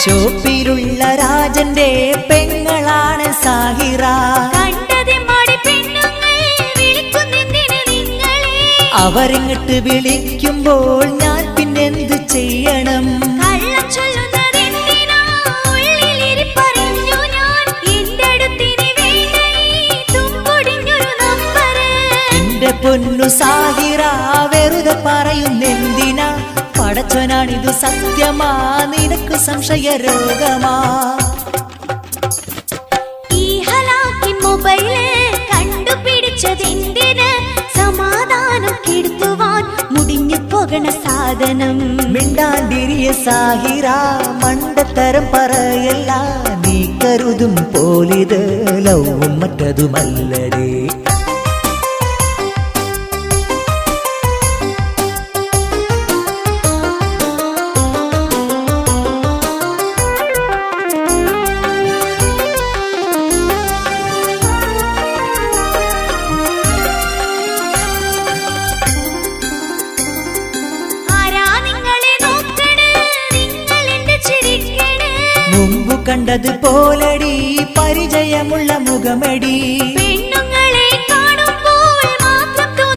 ഷോപ്പിലുള്ള രാജന്റെ പെങ്ങളാണ് സാഹിറ. അവരിങ്ങട്ട് വിളിക്കുമ്പോൾ ഞാൻ പിന്നെന്ത് ചെയ്യണം? എന്റെ പൊന്നു സാഹിറ വെറുതെ പറയുന്നെന്തിനാ? പടച്ചോനാണിതു സത്യമാ, നിനക്ക് സംശയ രോഗമാ? ഈ ഹലാക്കി മൊബൈല് കണ്ടുപിടിച്ചതെന്തിന്? സമാധാനം കെടുത്തുവാൻ മുടിഞ്ഞു പോകണ സാധനം. മിണ്ടാണ്ടിരിയ സാഹിറ, മണ്ടത്തരം പറയല്ല. നീ കരുതും പോലിത് ലവും മറ്റതുമല്ലടേ. മുമ്പു കണ്ടത് പോലടി പരിചയമുള്ള മുഖമടി.